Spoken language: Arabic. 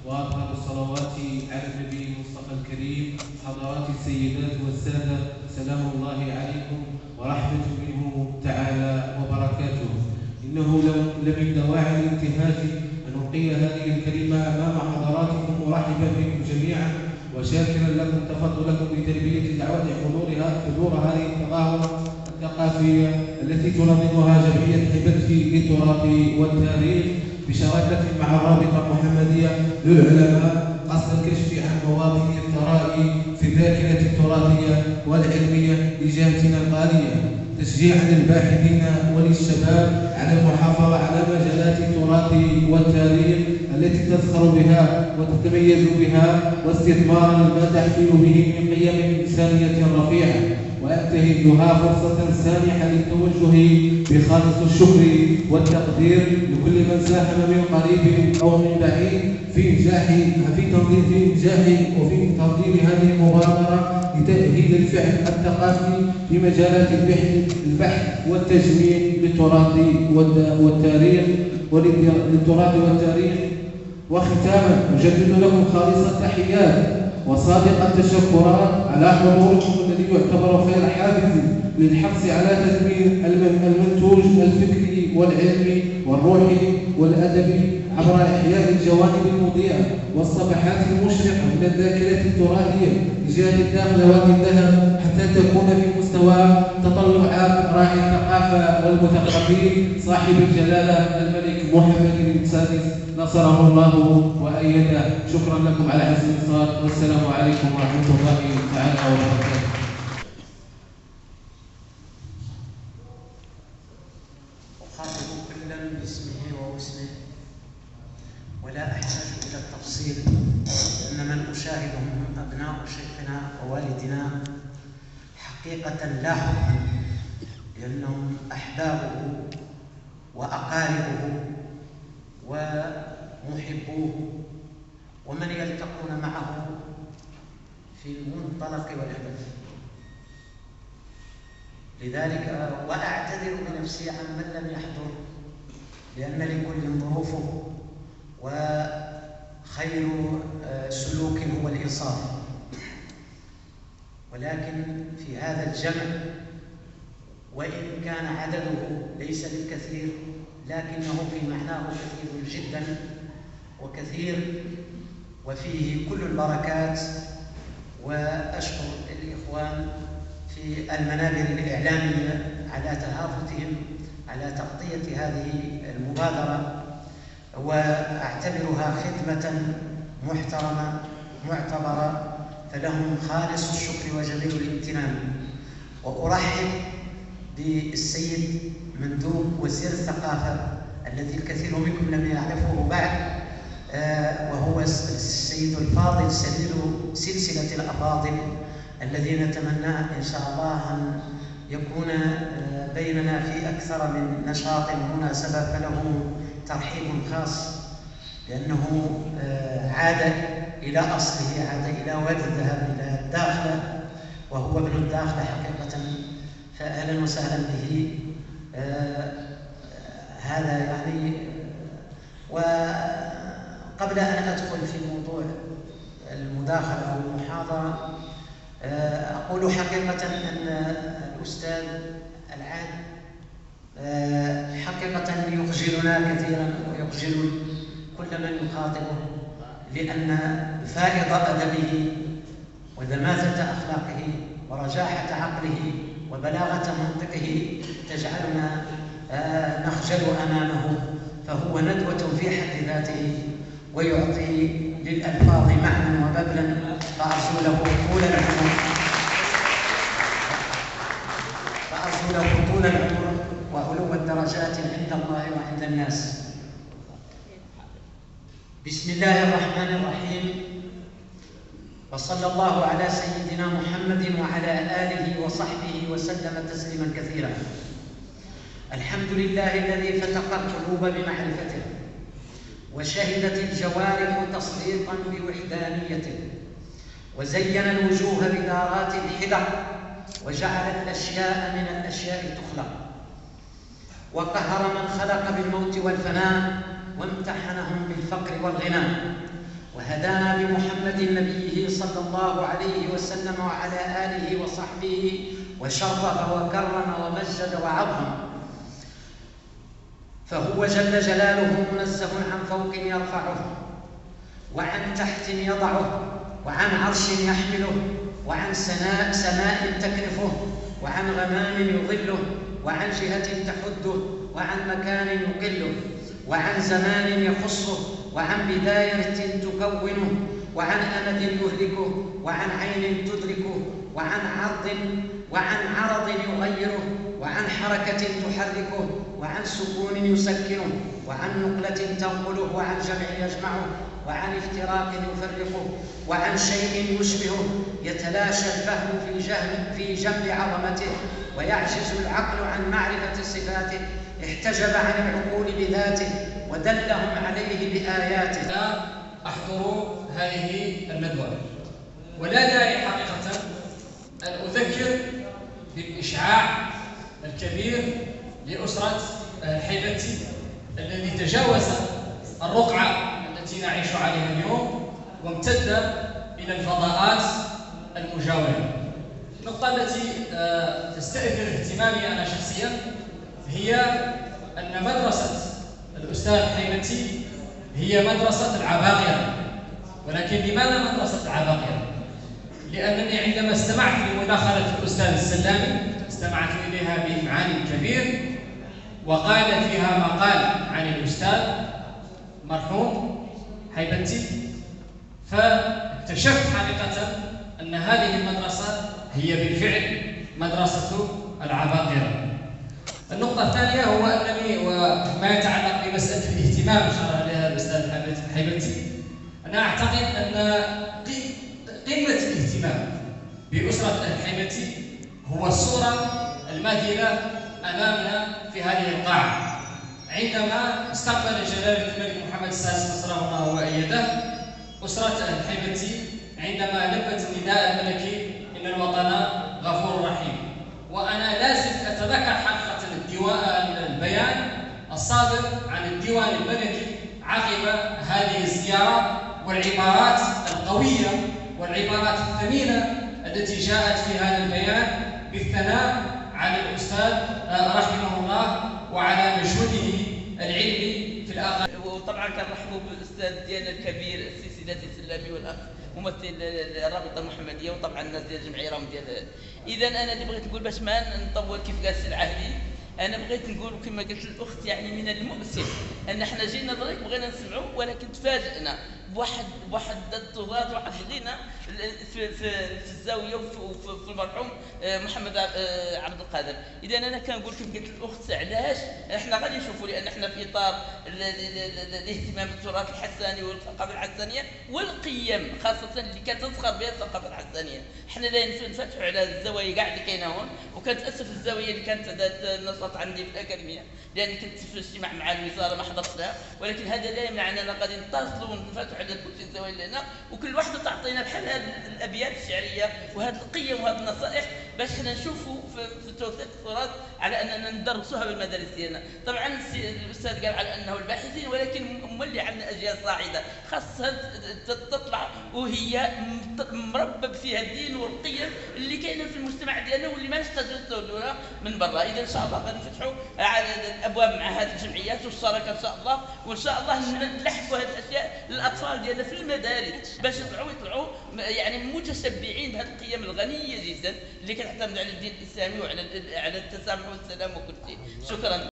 وأطهر الصلوات على النبي المصطفى الكريم. حضرات السيدات والسادة، سلام الله عليكم ورحمة منه تعالى وبركاته. إنه لمن دواعي الانتهاج أن ألقي هذه الكلمة أمام حضراتكم مرحبا بكم جميعا وشاكرا لكم تفضلكم بتلبية دعوة حضور هذه التظاهرة الثقافية التي تنظمها جمعية حبتي للتراث والتاريخ بشراكة مع الرابطة المحمدية للعلماء قصد الكشف عن مواطن الثراء في الذاكرة التراثية والعلمية لجهتنا الغالية، تشجيعا للباحثين وللشباب على المحافظة على مجالات التراث والتاريخ التي تزخر بها وتتميز بها، واستثمارا لما تحمل به من قيم إنسانية رفيعة، وأنتهزها فرصة سانحة للتوجه بخالص الشكر والتقدير لكل من ساهم من قريب أو من بعيد في إنجاح وفي تنظيم هذه المبادرة لتأهيل الفعل الثقافي في مجالات البحث والتجميل للتراث والتاريخ. وختاما نجدد لكم خالص التحيات وصادق التشكرات على حضوركم الذي يعتبر خير حافز للحرص على تدوين المنتوج الفكري والعلمي والروحي والأدبي عبر إحياء الجوانب المضيئة والصفحات المشرقة من الذاكرة التراثية لجهة الداخل وادي الذهب، حتى تكون في مستوى تطلعات راعي الثقافة والمثقفين صاحب الجلالة الملك محمد السادس نصره الله وأيده. شكرا لكم على حسن الإنصات، والسلام عليكم ورحمة الله تعالى وبركاته. أخاطب كلا باسمه واسمه ولا أحتاج إلى التفصيل، لأن من أشاهدهم هم أبناء شيخنا ووالدنا حقيقة لا حبا، لأنهم أحبابه وأقاربه ومحبوه ومن يلتقون معه في المنطلق والهدف. لذلك وأعتذر بنفسي عن من لم يحضر، لأن لكل ظروفه، وخير سلوك هو الإنصاف. ولكن في هذا الجمع، وإن كان عدده ليس بالكثير، لكنه في معناه كثير جدا وكثير وفيه كل البركات. وأشكر الإخوان في المنابر الإعلامية على تهافتهم على تغطية هذه المبادرة، وأعتبرها خدمة محترمة معتبرة، فلهم خالص الشكر وجميل الامتنان. وأرحب بالسيد مندوب وزير الثقافة الذي الكثير منكم لم يعرفه بعد، وهو السيد الفاضل سليل سلسلة الأفاضل الذي نتمنى إن شاء الله أن يكون بيننا في أكثر من نشاط ومناسبة، فله ترحيب خاص، لأنه عاد إلى أصله، عاد إلى وادي الذهب، إلى الداخلة، وهو ابن الداخلة حقيقة، فأهلا وسهلا به. هذا يعني. وقبل أن أدخل في موضوع المداخلة أو المحاضرة، أقول حقيقة أن الأستاذ العاد حقيقة يخجلنا كثيرا ويخجل كل من يخاطبه، لأن فائض أدبه ودماثة أخلاقه ورجاحة عقله وبلاغة منطقه تجعلنا نخجل أمامه، فهو ندوة في حد ذاته ويعطي للألفاظ معنى وببلا، فأرجو له طول العمر وعلو الدرجات عند الله وعند الناس. بسم الله الرحمن الرحيم، وصلى الله على سيدنا محمد وعلى آله وصحبه وسلم تسليما كثيرا. الحمد لله الذي فتق القلوب بمعرفته، وشهدت الجوارح تصديقا بوحدانيته، وزين الوجوه بدارات الحلق، وجعل الأشياء من الأشياء تخلق، وقهر من خلق بالموت والفناء، وامتحنهم بالفقر والغنى، وهدانا بمحمد نبيه صلى الله عليه وسلم وعلى آله وصحبه وشرف وكرم ومجد وعظم، فهو جل جلاله منزه عن فوق يرفعه، وعن تحت يضعه، وعن عرش يحمله، وعن سماء تكنفه، وعن غمام يظله، وعن جهة تحده، وعن مكان يقله، وعن زمان يخصه، وعن بداية تكونه، وعن أمد يهلكه، وعن عين تدركه، وعن عرض يغيره، وعن حركة تحركه، وعن سكون يسكنه، وعن نقلة تنقله، وعن جمع يجمعه، وعن افتراق يفرقه، وعن شيء يشبهه يتلاشى الفهم في جنب عظمته، ويعجز العقل عن معرفة صفاته، احتجب عن العقول بذاته ودلهم عليه بآياته. لا أحضر هذه الندوة، ولا داعي حقيقة أن أذكر بالإشعاع الكبير لأسرة حيبتي الذي تجاوز الرقعة التي نعيش عليها اليوم وامتد إلى الفضاءات المجاورة. النقطة التي تستأثر اهتمامي أنا شخصيا هي أن مدرسة الأستاذ حيبتي هي مدرسة العباقرة. ولكن لماذا مدرسة العباقرة؟ لأنني عندما استمعت لمداخلة الأستاذ السلامي استمعت إليها بإمعان كبير، وقال فيها ما قال عن الأستاذ مرحوم حيبتي، فاكتشفت حقيقة أن هذه المدرسة هي بالفعل مدرسة العباقرة. النقطة الثانية هو أنني وما يتعلق بمسألة الاهتمام شرح لها الأستاذ حيبتي، أنا أعتقد أن قمة الاهتمام بأسرة حيبتي هو الصورة الماثلة أمامنا في هذه القاعة عندما استقبل جلالة الملك محمد السادس نصره الله وأيده أسرة حيبتي عندما لبت النداء الملكي إن الوطن غفور رحيم. وأنا لازلت أتذكر حقيقة البيان الصادر عن الديوان الملكي عقب هذه الزيارة، والعبارات القوية والعبارات الثمينة التي جاءت في هذا البيان بالثناء على الأستاذ رحمه الله وعلى مجهوده العلمي في الآخر. وطبعا كنرحبوا بالاستاذ ديالنا الكبير السي سيداتي السلامي والاخ ممثل الرابطه المحمديه، وطبعا الناس ديال الجمعيه راهم ديال. اذا انا اللي بغيت نقول باش ما نطول كيف قال السي العهدي، انا بغيت نقول كما قلت الاخت يعني من المؤسف ان احنا جينا دريك بغينا نسمعوا، ولكن تفاجئنا بواحد التراث، واحد الغنى في الزاويه وفي المرحوم محمد عبد القادر. اذا انا كنقول كيف قلت الاخت علاش احنا غادي نشوفوا، لان احنا في اطار الاهتمام بالتراث الحساني والثقافه الحسانيه والقيم خاصه اللي كتزخر بها الثقافه الحسانيه. احنا لا نفتحوا على الزوايا كاع اللي كاينه هون، وكنتاسف الزاويه اللي كانت نشاط عندي في الاكاديميه لاني كنت في اجتماع مع الوزاره ما حضرتها، ولكن هذا لا يمنع اننا غادي نتصلوا ونفتحوا على كل الزوايا اللي هنا، وكل واحده تعطينا بحال هذه الابيات الشعريه وهذه القيم وهذه النصائح باش حنا نشوفوا في توثيق التراث على اننا ندرسوها بالمدارس ديالنا. طبعا الاستاذ قال على انه الباحثين، ولكن مولي عندنا اجيال صاعده خاصها تطلع وهي مربب فيها الدين والقيم اللي كاينه في المجتمع ديالنا واللي ما نستجدوها من برا. اذا ان شاء الله غادي نفتحوا على الابواب مع هذه الجمعيات والشراكه ان شاء الله، وان شاء الله نلحقوا هذه الاشياء للاطفال ديالنا في المدارس باش يطلعوا يعني متشبعين بهذه القيم الغنيه جدا اللي كنعتمد على الدين الاسلامي وعلى التسامح والسلام وكل شيء. شكرا.